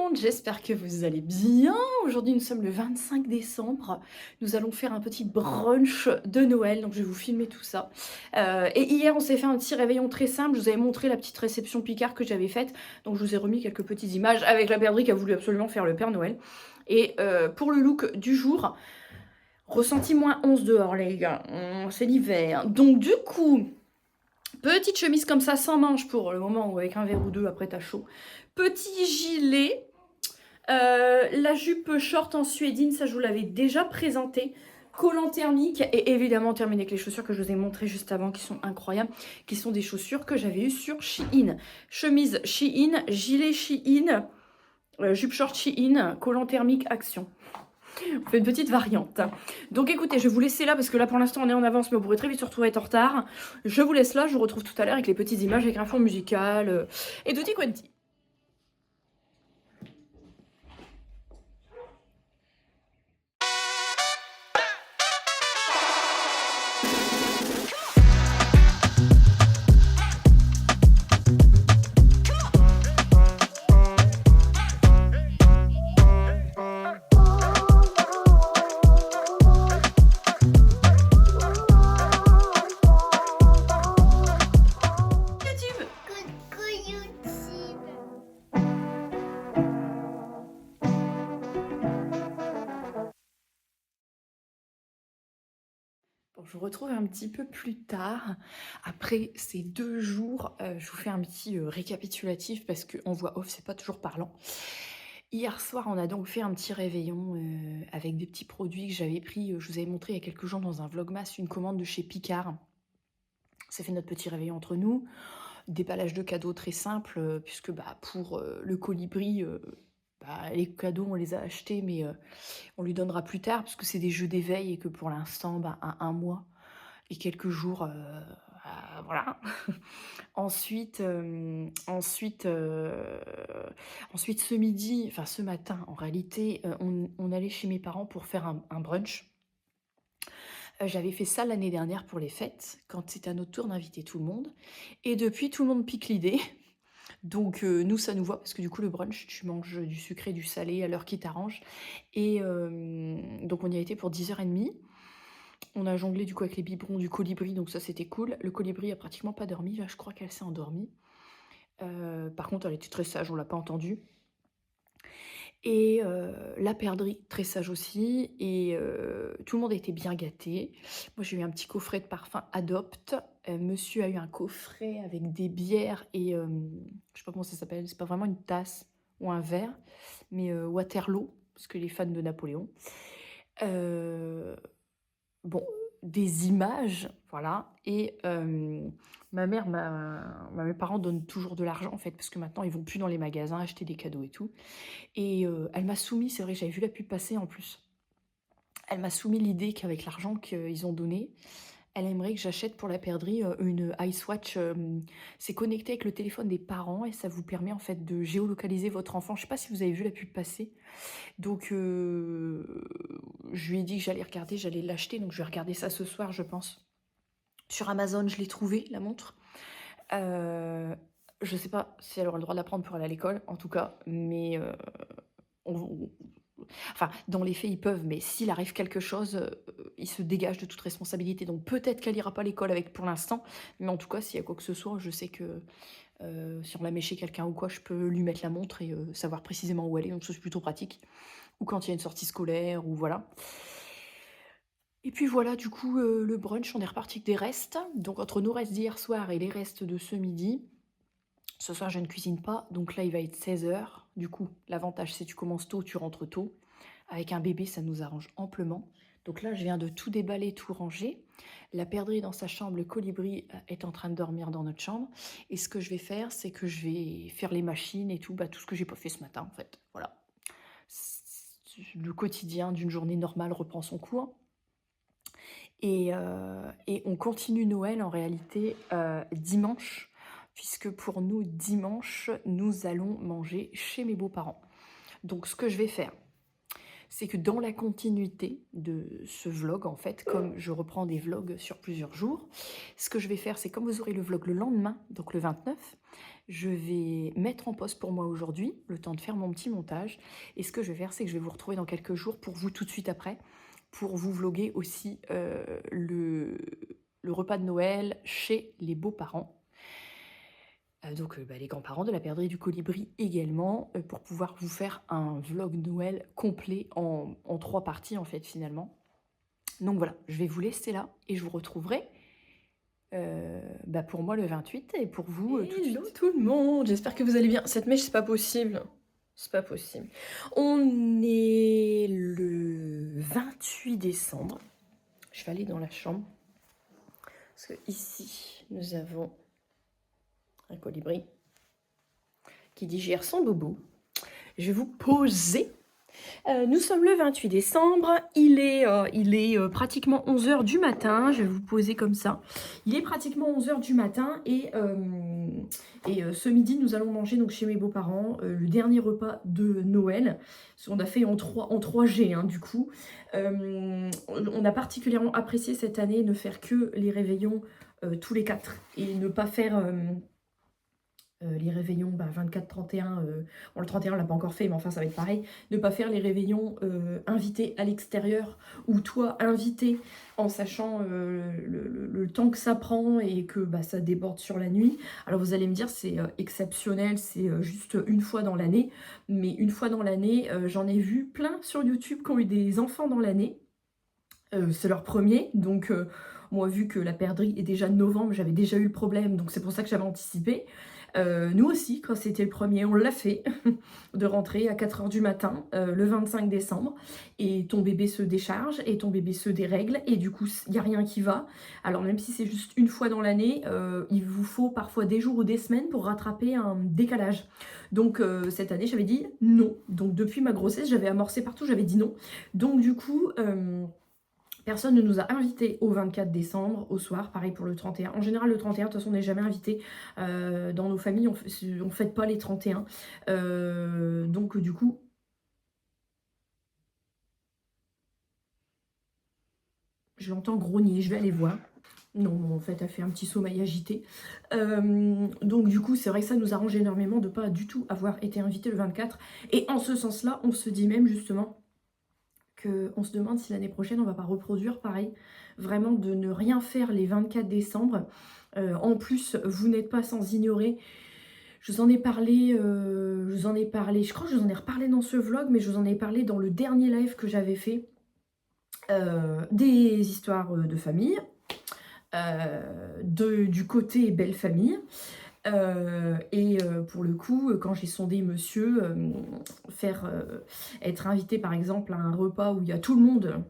monde, j'espère que vous allez bien. Aujourd'hui, nous sommes le 25 décembre. Nous allons faire un petit brunch de Noël, donc je vais vous filmer tout ça. Et hier, on s'est fait un petit réveillon très simple. Je vous avais montré la petite réception Picard que j'avais faite, donc je vous ai remis quelques petites images avec la perdrix qui a voulu absolument faire le Père Noël. Et pour le look du jour, ressenti -11 dehors, les gars. C'est l'hiver. Donc du coup... Petite chemise comme ça, sans manches pour le moment où avec un verre ou deux, après t'as chaud. Petit gilet. La jupe short en suédine, ça je vous l'avais déjà présenté. Collant thermique et évidemment terminé avec les chaussures que je vous ai montrées juste avant qui sont incroyables, qui sont des chaussures que j'avais eues sur Shein. Chemise Shein, gilet Shein, jupe short Shein, collant thermique Action. On fait une petite variante. Donc écoutez, je vais vous laisser là parce que là pour l'instant on est en avance mais on pourrait très vite se retrouver être en retard. Je vous laisse là, je vous retrouve tout à l'heure avec les petites images avec un fond musical et tutti quanti. Coucou YouTube. Bon, je vous retrouve un petit peu plus tard. Après ces 2 jours, je vous fais un petit récapitulatif parce qu'en voix off, c'est pas toujours parlant. Hier soir, on a donc fait un petit réveillon avec des petits produits que j'avais pris. Je vous avais montré il y a quelques jours dans un vlogmas une commande de chez Picard. On s'est fait notre petit réveillon entre nous. Déballage de cadeaux très simple, puisque pour le colibri, les cadeaux, on les a achetés, mais on lui donnera plus tard, parce que c'est des jeux d'éveil et que pour l'instant, à 1 mois et quelques jours, voilà. Ensuite, ensuite ce midi, enfin ce matin en réalité, on allait chez mes parents pour faire un brunch. J'avais fait ça l'année dernière pour les fêtes, quand c'était à notre tour d'inviter tout le monde et depuis tout le monde pique l'idée. Donc nous ça nous va parce que du coup le brunch, tu manges du sucré, du salé à l'heure qui t'arrange et donc on y a été pour 10h30. On a jonglé du coup avec les biberons du colibri, donc ça c'était cool. Le colibri a pratiquement pas dormi, là je crois qu'elle s'est endormie. Par contre elle était très sage, on l'a pas entendue. Et la perdrix, très sage aussi et tout le monde a été bien gâté. Moi j'ai eu un petit coffret de parfum Adopt, monsieur a eu un coffret avec des bières et je sais pas comment ça s'appelle, c'est pas vraiment une tasse ou un verre, mais Waterloo, parce qu'il est fan de Napoléon. Bon, des images, voilà et mes parents donnent toujours de l'argent en fait, parce que maintenant ils vont plus dans les magasins acheter des cadeaux et tout et elle m'a soumis, c'est vrai, j'avais vu la pub passer en plus. Elle m'a soumis l'idée qu'avec l'argent qu'ils ont donné, elle aimerait que j'achète pour la perdrix, une Icewatch, c'est connecté avec le téléphone des parents et ça vous permet en fait de géolocaliser votre enfant. Je sais pas si vous avez vu la pub passer? Donc je lui ai dit que j'allais regarder, j'allais l'acheter, donc je vais regarder ça ce soir, je pense. Sur Amazon, je l'ai trouvée, la montre. Je sais pas si elle aura le droit de la prendre pour aller à l'école, en tout cas, mais on enfin, dans les faits, ils peuvent, mais s'il arrive quelque chose, ils se dégagent de toute responsabilité. Donc peut-être qu'elle ira pas à l'école avec pour l'instant, mais en tout cas, s'il y a quoi que ce soit, je sais que si on la met chez quelqu'un ou quoi, je peux lui mettre la montre et savoir précisément où elle est, donc ça c'est plutôt pratique. Ou quand il y a une sortie scolaire, ou voilà. Et puis voilà, du coup, le brunch, on est reparti avec des restes. Donc entre nos restes d'hier soir et les restes de ce midi, ce soir je ne cuisine pas, donc là il va être 16h. Du coup, l'avantage c'est que tu commences tôt, tu rentres tôt. Avec un bébé, ça nous arrange amplement. Donc là, je viens de tout déballer, tout ranger. La perdrix dans sa chambre, le colibri est en train de dormir dans notre chambre. Et ce que je vais faire, c'est que je vais faire les machines et tout, tout ce que j'ai pas fait ce matin en fait. Voilà. Le quotidien d'une journée normale reprend son cours. Et on continue Noël en réalité dimanche, puisque pour nous, dimanche, nous allons manger chez mes beaux-parents. Donc ce que je vais faire, c'est que dans la continuité de ce vlog, en fait, comme je reprends des vlogs sur plusieurs jours, ce que je vais faire, c'est comme vous aurez le vlog le lendemain, donc le 29, je vais mettre en pause pour moi aujourd'hui, le temps de faire mon petit montage. Et ce que je vais faire, c'est que je vais vous retrouver dans quelques jours pour vous tout de suite après, pour vous vloguer aussi le repas de Noël chez les beaux-parents. Donc les grands-parents de la perdrix du colibri également, pour pouvoir vous faire un vlog Noël complet en 3 parties en fait finalement. Donc voilà, je vais vous laisser là et je vous retrouverai pour moi le 28 et pour vous tout de suite. Hello tout le monde, j'espère que vous allez bien. Cette mèche, c'est pas possible. C'est pas possible. On est le 28 décembre. Je vais aller dans la chambre. Parce que ici, nous avons un colibri qui digère son bobo. Je vais vous poser. Nous sommes le 28 décembre, il est pratiquement 11 h du matin, je vais vous poser comme ça. Il est pratiquement 11 h du matin et ce midi nous allons manger donc, chez mes beaux-parents le dernier repas de Noël. On a fait en 3G hein, du coup. On a particulièrement apprécié cette année ne faire que les réveillons tous les 4 et ne pas faire... les réveillons 24-31, bon le 31 on l'a pas encore fait mais enfin ça va être pareil, ne pas faire les réveillons invités à l'extérieur ou toi invité en sachant le temps que ça prend et que ça déborde sur la nuit. Alors vous allez me dire c'est exceptionnel, c'est juste une fois dans l'année, mais une fois dans l'année j'en ai vu plein sur YouTube qui ont eu des enfants dans l'année, c'est leur premier donc... moi, vu que la perdrix est déjà de novembre, j'avais déjà eu le problème, donc c'est pour ça que j'avais anticipé. Nous aussi, quand c'était le premier, on l'a fait, de rentrer à 4 h du matin, le 25 décembre, et ton bébé se décharge, et ton bébé se dérègle, et du coup, il n'y a rien qui va. Alors même si c'est juste une fois dans l'année, il vous faut parfois des jours ou des semaines pour rattraper un décalage. Donc cette année, j'avais dit non. Donc depuis ma grossesse, j'avais amorcé partout, j'avais dit non. Donc du coup... personne ne nous a invités au 24 décembre, au soir, pareil pour le 31. En général, le 31, de toute façon, on n'est jamais invité. Dans nos familles, on ne fête pas les 31. Donc, du coup... Je l'entends grogner, je vais aller voir. Non, en fait, elle fait un petit sommeil agité. Donc, du coup, c'est vrai que ça nous arrange énormément de ne pas du tout avoir été invité le 24. Et en ce sens-là, on se dit même, justement... on se demande si l'année prochaine on va pas reproduire pareil, vraiment de ne rien faire les 24 décembre. En plus, vous n'êtes pas sans ignorer, je vous en ai parlé, je crois que je vous en ai reparlé dans ce vlog, mais je vous en ai parlé dans le dernier live que j'avais fait, des histoires de famille, du côté belle famille. Pour le coup, quand j'ai sondé monsieur, être invité par exemple à un repas où il y a tout le monde,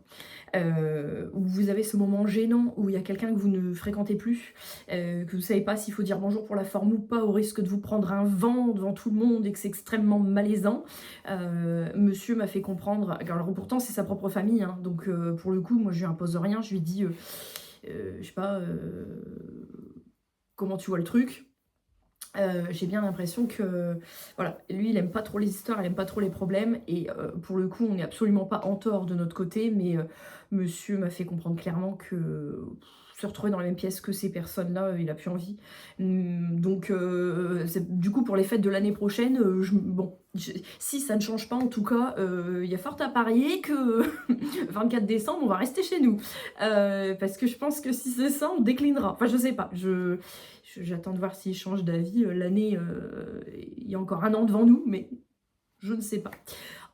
où vous avez ce moment gênant, où il y a quelqu'un que vous ne fréquentez plus, que vous ne savez pas s'il faut dire bonjour pour la forme ou pas, au risque de vous prendre un vent devant tout le monde et que c'est extrêmement malaisant, monsieur m'a fait comprendre, alors pourtant c'est sa propre famille, hein, donc pour le coup, moi je lui impose rien, je lui dis, je sais pas, comment tu vois le truc. J'ai bien l'impression que voilà, lui il aime pas trop les histoires, il aime pas trop les problèmes et pour le coup on n'est absolument pas en tort de notre côté, mais monsieur m'a fait comprendre clairement que se retrouver dans la même pièce que ces personnes-là, il a plus envie. Donc du coup pour les fêtes de l'année prochaine, si ça ne change pas en tout cas, il y a fort à parier que 24 décembre on va rester chez nous. Parce que je pense que si c'est ça, on déclinera. Enfin je sais pas, j'attends de voir s'il change d'avis. L'année, il y a encore un an devant nous, mais je ne sais pas.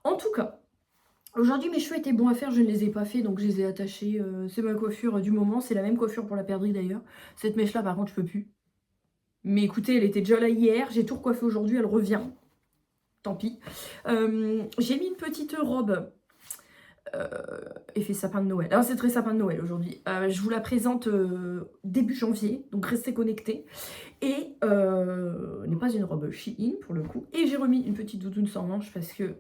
En tout cas, aujourd'hui mes cheveux étaient bons à faire, je ne les ai pas fait, donc je les ai attachés. C'est ma coiffure du moment, c'est la même coiffure pour la perdrix d'ailleurs. Cette mèche là par contre je peux plus. Mais écoutez, elle était déjà là hier, j'ai tout recoiffé aujourd'hui, elle revient. Tant pis. J'ai mis une petite robe effet sapin de Noël. Alors c'est très sapin de Noël aujourd'hui. Je vous la présente début janvier, donc restez connectés. Et n'est pas une robe Shein pour le coup. Et j'ai remis une petite doudoune sans manche parce que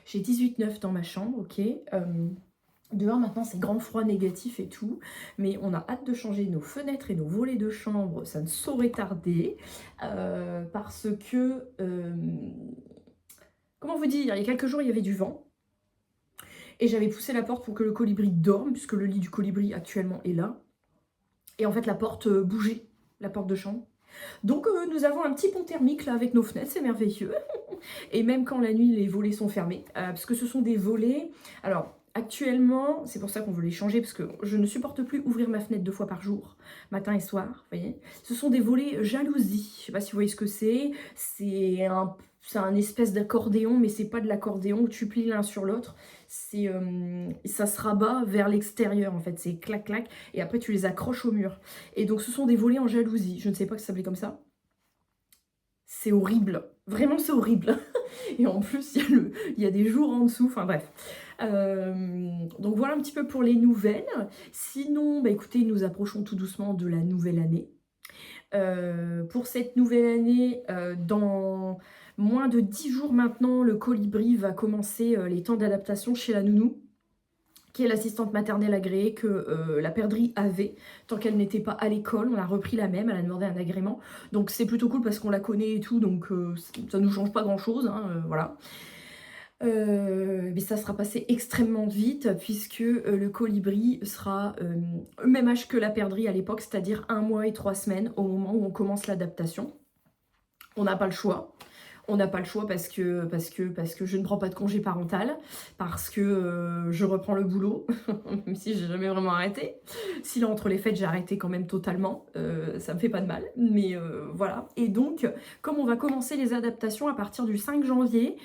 j'ai 18,9 dans ma chambre, ok. Dehors maintenant c'est grand froid négatif et tout, mais on a hâte de changer nos fenêtres et nos volets de chambre, ça ne saurait tarder, parce que, comment vous dire, il y a quelques jours il y avait du vent, Et j'avais poussé la porte pour que le colibri dorme, puisque le lit du colibri actuellement est là. Et en fait, la porte bougeait, la porte de chambre. Donc nous avons un petit pont thermique là avec nos fenêtres, c'est merveilleux. Et même quand la nuit les volets sont fermés, parce que ce sont des volets. Alors actuellement, c'est pour ça qu'on veut les changer, parce que je ne supporte plus ouvrir ma fenêtre 2 fois par jour, matin et soir, vous voyez. Ce sont des volets jalousie, je sais pas si vous voyez ce que c'est. C'est un espèce d'accordéon, mais c'est pas de l'accordéon où tu plies l'un sur l'autre. Ça se rabat vers l'extérieur en fait, c'est clac clac, et après tu les accroches au mur. Et donc ce sont des volets en jalousie, je ne sais pas que ça s'appelait comme ça. C'est horrible, vraiment c'est horrible. Et en plus il y a des jours en dessous, enfin bref. Donc voilà un petit peu pour les nouvelles. Sinon, bah écoutez, nous approchons tout doucement de la nouvelle année. Pour cette nouvelle année, dans moins de 10 jours maintenant, le colibri va commencer les temps d'adaptation chez la nounou, qui est l'assistante maternelle agréée que la perdrix avait tant qu'elle n'était pas à l'école. On a repris la même, elle a demandé un agrément. Donc c'est plutôt cool parce qu'on la connaît et tout, donc ça ne nous change pas grand-chose, hein, voilà. Mais ça sera passé extrêmement vite puisque le colibri sera au même âge que la perdrix à l'époque, c'est-à-dire 1 mois et 3 semaines au moment où on commence l'adaptation. On n'a pas le choix. On n'a pas le choix parce que je ne prends pas de congé parental, parce que je reprends le boulot, même si j'ai jamais vraiment arrêté. Si là, entre les fêtes, j'ai arrêté quand même totalement, ça me fait pas de mal, mais voilà. Et donc, comme on va commencer les adaptations à partir du 5 janvier,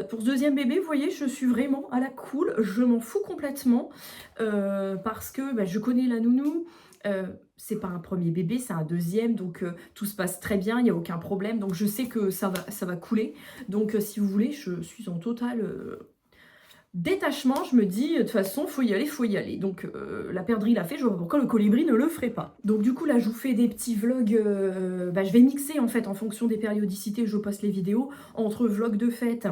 pour ce deuxième bébé, vous voyez, je suis vraiment à la cool, je m'en fous complètement, parce que bah, je connais la nounou. C'est pas un premier bébé, c'est un deuxième, donc tout se passe très bien, il n'y a aucun problème, donc je sais que ça va couler. Donc si vous voulez, je suis en total détachement, je me dis de toute façon faut y aller, faut y aller. Donc la perdrix l'a fait, je vois pas pourquoi le colibri ne le ferait pas. Donc du coup là je vous fais des petits vlogs, je vais mixer en fait en fonction des périodicités, je poste les vidéos, entre vlogs de fête,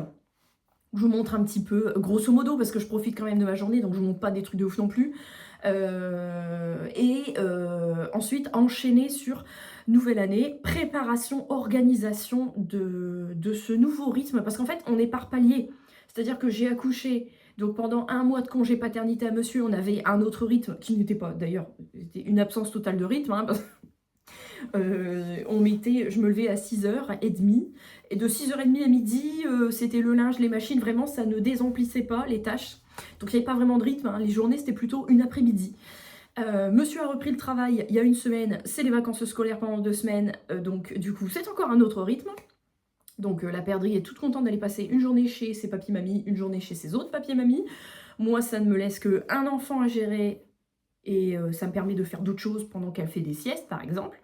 je vous montre un petit peu, grosso modo, parce que je profite quand même de ma journée, donc je vous montre pas des trucs de ouf non plus. Ensuite enchaîner sur nouvelle année, préparation, organisation de ce nouveau rythme, parce qu'en fait on est par palier, c'est-à-dire que j'ai accouché, donc pendant 1 mois de congé paternité à monsieur, on avait un autre rythme qui n'était pas d'ailleurs, c'était une absence totale de rythme, hein, parce je me levais à 6h30, et de 6h30 à midi, c'était le linge, les machines, vraiment ça ne désemplissait pas les tâches. Donc il n'y avait pas vraiment de rythme, hein. Les journées c'était plutôt une après-midi. Monsieur a repris le travail il y a 1 semaine, c'est les vacances scolaires pendant 2 semaines, donc du coup c'est encore un autre rythme. Donc la perdrix est toute contente d'aller passer une journée chez ses papis-mamies, une journée chez ses autres papis-mamies. Moi ça ne me laisse qu'un enfant à gérer, et ça me permet de faire d'autres choses pendant qu'elle fait des siestes par exemple.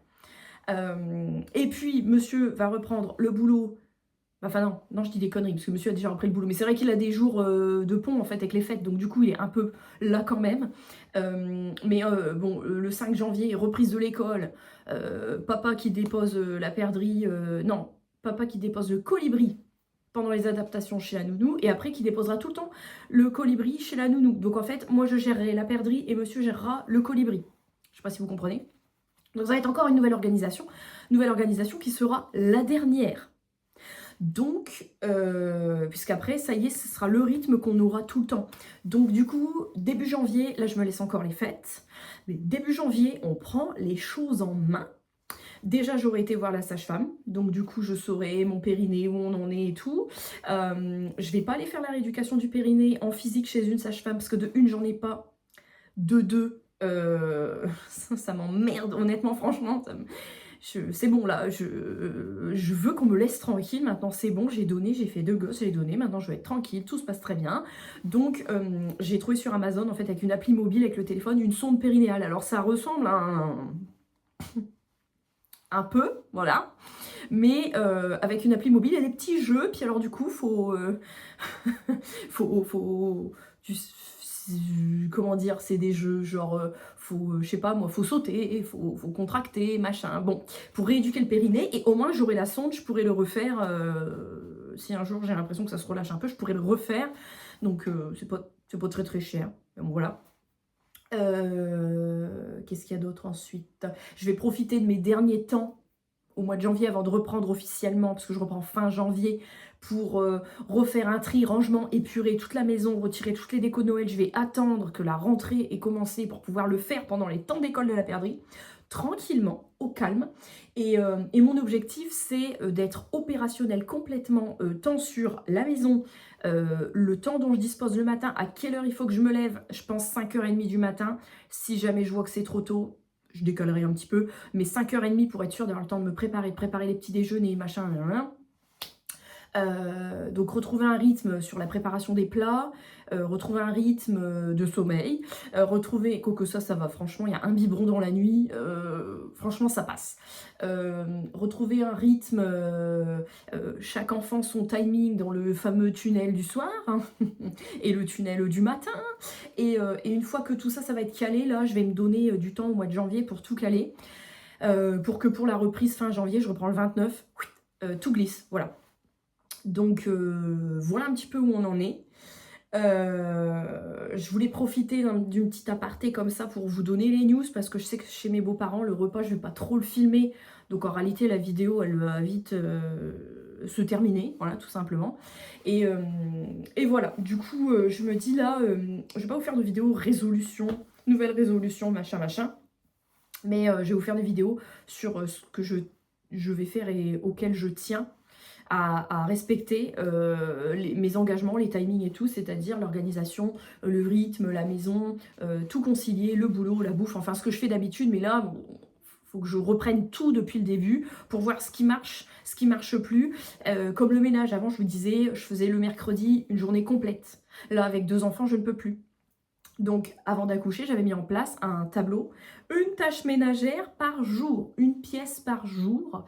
Et puis monsieur va reprendre le boulot. Enfin non, je dis des conneries, parce que monsieur a déjà repris le boulot. Mais c'est vrai qu'il a des jours de pont, en fait, avec les fêtes. Donc du coup, il est un peu là quand même. Bon, le 5 janvier, reprise de l'école. Papa qui dépose la perdrix... non, papa qui dépose le colibri pendant les adaptations chez la nounou. Et après, qui déposera tout le temps le colibri chez la nounou. Donc en fait, moi, je gérerai la perdrix et monsieur gérera le colibri. Je sais pas si vous comprenez. Donc ça va être encore une nouvelle organisation. Nouvelle organisation qui sera la dernière. Donc, puisqu'après, ça y est, ce sera le rythme qu'on aura tout le temps. Donc du coup, début janvier, là je me laisse encore les fêtes, mais début janvier, on prend les choses en main. Déjà, j'aurais été voir la sage-femme, donc du coup, je saurai mon périnée, où on en est et tout. Je vais pas aller faire la rééducation du périnée en physique chez une sage-femme, parce que de une, j'en ai pas. De deux, ça m'emmerde, honnêtement, franchement, c'est bon là, je veux qu'on me laisse tranquille, maintenant c'est bon, j'ai donné, j'ai fait 2 gosses, j'ai donné, maintenant je vais être tranquille, tout se passe très bien. Donc j'ai trouvé sur Amazon en fait avec une appli mobile avec le téléphone une sonde périnéale, alors ça ressemble à un peu, voilà, mais avec une appli mobile, il y a des petits jeux, puis alors du coup comment dire, c'est des jeux genre je sais pas moi, faut sauter, faut contracter, machin, bon, pour rééduquer le périnée, et au moins j'aurai la sonde, je pourrais le refaire, si un jour j'ai l'impression que ça se relâche un peu, je pourrais le refaire, donc c'est pas très très cher, donc voilà. Qu'est-ce qu'il y a d'autre ensuite? Je vais profiter de mes derniers temps au mois de janvier avant de reprendre officiellement, parce que je reprends fin janvier, pour refaire un tri, rangement, épurer toute la maison, retirer toutes les décos de Noël. Je vais attendre que la rentrée ait commencé pour pouvoir le faire pendant les temps d'école de la perdrix, tranquillement, au calme. Et mon objectif, c'est d'être opérationnel complètement, tant sur la maison, le temps dont je dispose le matin, à quelle heure il faut que je me lève. Je pense 5h30 du matin. Si jamais je vois que c'est trop tôt, je décalerai un petit peu, mais 5h30 pour être sûr d'avoir le temps de me préparer, de préparer les petits déjeuners, machin, donc retrouver un rythme sur la préparation des plats, retrouver un rythme de sommeil, retrouver, quoique ça va, franchement, il y a un biberon dans la nuit, franchement ça passe. Retrouver un rythme, chaque enfant son timing dans le fameux tunnel du soir, hein, et le tunnel du matin, et une fois que tout ça, ça va être calé, là je vais me donner du temps au mois de janvier pour tout caler, pour que pour la reprise fin janvier, je reprends le 29, tout glisse, voilà. Donc voilà un petit peu où on en est. Je voulais profiter d'une petite aparté comme ça pour vous donner les news, parce que je sais que chez mes beaux-parents, le repas, je vais pas trop le filmer. Donc en réalité, la vidéo, elle va vite se terminer, voilà, tout simplement. Et voilà, du coup, je me dis là, je vais pas vous faire de vidéo résolution, nouvelle résolution, machin, machin. Mais je vais vous faire des vidéos sur ce que je vais faire et auquel je tiens à respecter mes engagements, les timings et tout, c'est-à-dire l'organisation, le rythme, la maison, tout concilier, le boulot, la bouffe, enfin ce que je fais d'habitude, mais là, faut que je reprenne tout depuis le début pour voir ce qui marche plus. Comme le ménage, avant je vous disais, je faisais le mercredi une journée complète. Là, avec 2 enfants, je ne peux plus. Donc, avant d'accoucher, j'avais mis en place un tableau, une tâche ménagère par jour, une pièce par jour.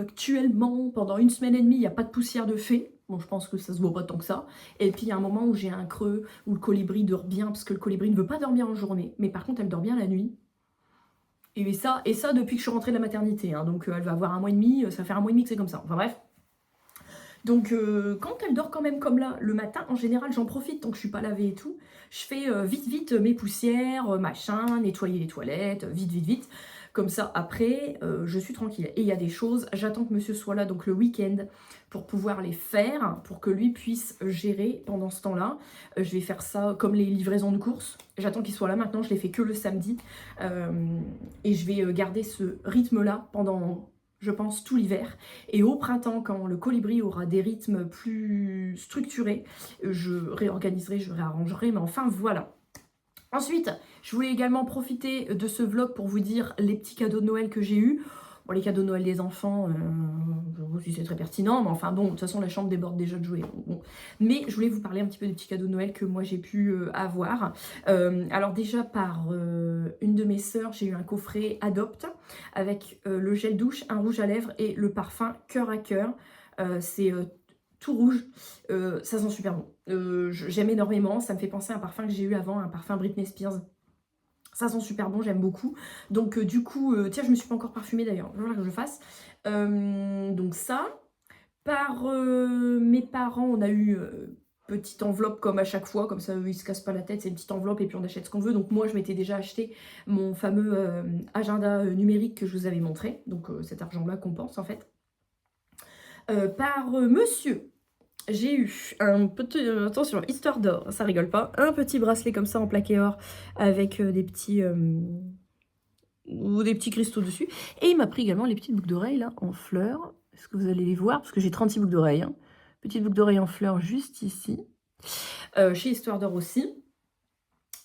Actuellement, pendant 1 semaine et demie, il n'y a pas de poussière de fée. Bon, je pense que ça se voit pas tant que ça. Et puis, il y a un moment où j'ai un creux, où le colibri dort bien, parce que le colibri ne veut pas dormir en journée. Mais par contre, elle dort bien la nuit. Et ça depuis que je suis rentrée de la maternité. Hein. Donc, elle va avoir 1 mois et demi, ça fait 1 mois et demi que c'est comme ça. Enfin bref. Donc quand elle dort quand même comme là, le matin, en général, j'en profite tant que je suis pas lavée et tout. Je fais vite mes poussières, machin, nettoyer les toilettes, vite. Comme ça, après, je suis tranquille. Et il y a des choses, j'attends que monsieur soit là, donc le week-end, pour pouvoir les faire, pour que lui puisse gérer pendant ce temps-là. Je vais faire ça comme les livraisons de courses. J'attends qu'il soit là maintenant, je les fais que le samedi. Et je vais garder ce rythme-là pendant, je pense, tout l'hiver. Et au printemps, quand le colibri aura des rythmes plus structurés, je réorganiserai, je réarrangerai, mais enfin voilà. Ensuite, je voulais également profiter de ce vlog pour vous dire les petits cadeaux de Noël que j'ai eus. Bon, les cadeaux de Noël des enfants, je sais pas si c'est très pertinent, mais enfin bon, de toute façon la chambre déborde déjà de jouets. Bon. Mais je voulais vous parler un petit peu des petits cadeaux de Noël que moi j'ai pu avoir. Alors déjà par une de mes sœurs, j'ai eu un coffret Adopt avec le gel douche, un rouge à lèvres et le parfum Cœur à Cœur. C'est tout rouge, ça sent super bon. J'aime énormément, ça me fait penser à un parfum que j'ai eu avant, un parfum Britney Spears. Ça sent super bon, j'aime beaucoup. Donc du coup, tiens, je me suis pas encore parfumée d'ailleurs, il va falloir que je fasse. Donc ça, par mes parents, on a eu petite enveloppe comme à chaque fois, comme ça eux, ils se cassent pas la tête, c'est une petite enveloppe et puis on achète ce qu'on veut. Donc moi, je m'étais déjà acheté mon fameux agenda numérique que je vous avais montré. Donc cet argent-là compense en fait. Par monsieur, j'ai eu un petit, attention, histoire d'or, ça rigole pas, un petit bracelet comme ça en plaqué or avec des petits cristaux dessus. Et il m'a pris également les petites boucles d'oreilles là en fleurs. Est-ce que vous allez les voir? Parce que j'ai 36 boucles d'oreilles. Hein. Petites boucles d'oreilles en fleurs juste ici. Chez Histoire d'or aussi.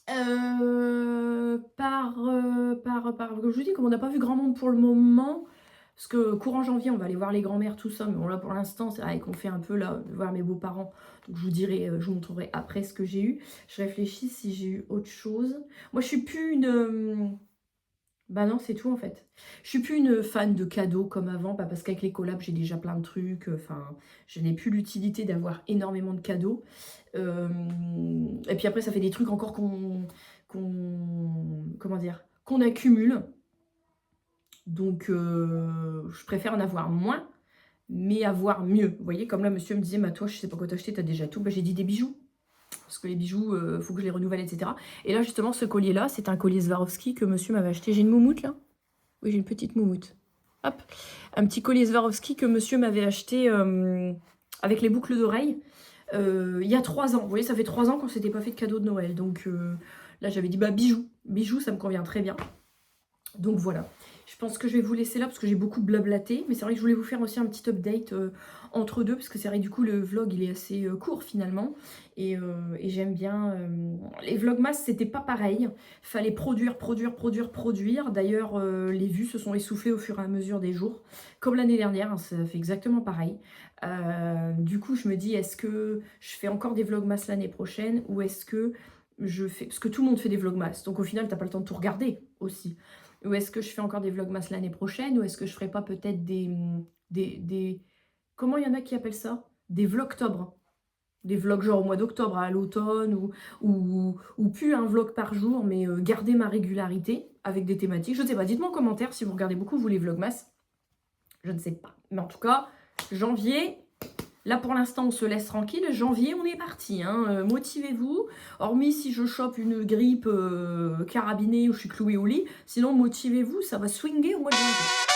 Je vous dis, comme on n'a pas vu grand monde pour le moment, parce que courant janvier, on va aller voir les grands-mères, tout ça. Mais bon, là, pour l'instant, c'est vrai qu'on fait un peu, là, voir mes beaux-parents. Donc, je vous dirai, je vous montrerai après ce que j'ai eu. Je réfléchis si j'ai eu autre chose. Moi, je suis plus une... Bah non, c'est tout, en fait. Je suis plus une fan de cadeaux comme avant, pas parce qu'avec les collabs, j'ai déjà plein de trucs. Enfin, je n'ai plus l'utilité d'avoir énormément de cadeaux. Et puis après, ça fait des trucs encore comment dire, qu'on accumule. Donc, je préfère en avoir moins, mais avoir mieux. Vous voyez, comme là, monsieur me disait, bah, toi, je sais pas quoi t'acheter, t'as déjà tout. Bah, j'ai dit des bijoux. Parce que les bijoux, faut que je les renouvelle, etc. Et là, justement, ce collier-là, c'est un collier Swarovski que monsieur m'avait acheté. J'ai une moumoute, là. Oui, j'ai une petite moumoute. Hop, un petit collier Swarovski que monsieur m'avait acheté avec les boucles d'oreilles il y a 3 ans. Vous voyez, ça fait 3 ans qu'on s'était pas fait de cadeau de Noël. Donc là, j'avais dit, bah bijoux. Bijoux, ça me convient très bien. Donc voilà. Je pense que je vais vous laisser là parce que j'ai beaucoup blablaté. Mais c'est vrai que je voulais vous faire aussi un petit update entre deux. Parce que c'est vrai que du coup, le vlog, il est assez court finalement. Et j'aime bien... Les vlogmas, c'était pas pareil. Fallait produire. D'ailleurs, les vues se sont essoufflées au fur et à mesure des jours. Comme l'année dernière, hein, ça fait exactement pareil. Du coup, je me dis, est-ce que je fais encore des vlogmas l'année prochaine ou est-ce que je fais... Parce que tout le monde fait des vlogmas, donc au final, t'as pas le temps de tout regarder aussi. Ou est-ce que je fais encore des vlogmas l'année prochaine ou est-ce que je ferai pas peut-être des... Comment il y en a qui appellent ça? Des vlogtobres. Des vlogs genre au mois d'octobre, à l'automne, ou plus un vlog par jour, mais garder ma régularité avec des thématiques. Je ne sais pas, dites-moi en commentaire si vous regardez beaucoup, vous, les vlogmas. Je ne sais pas. Mais en tout cas, janvier, là pour l'instant on se laisse tranquille. Janvier, on est parti. Hein. Motivez-vous. Hormis si je chope une grippe carabinée ou je suis clouée au lit. Sinon, motivez-vous, ça va swinguer au mois de janvier.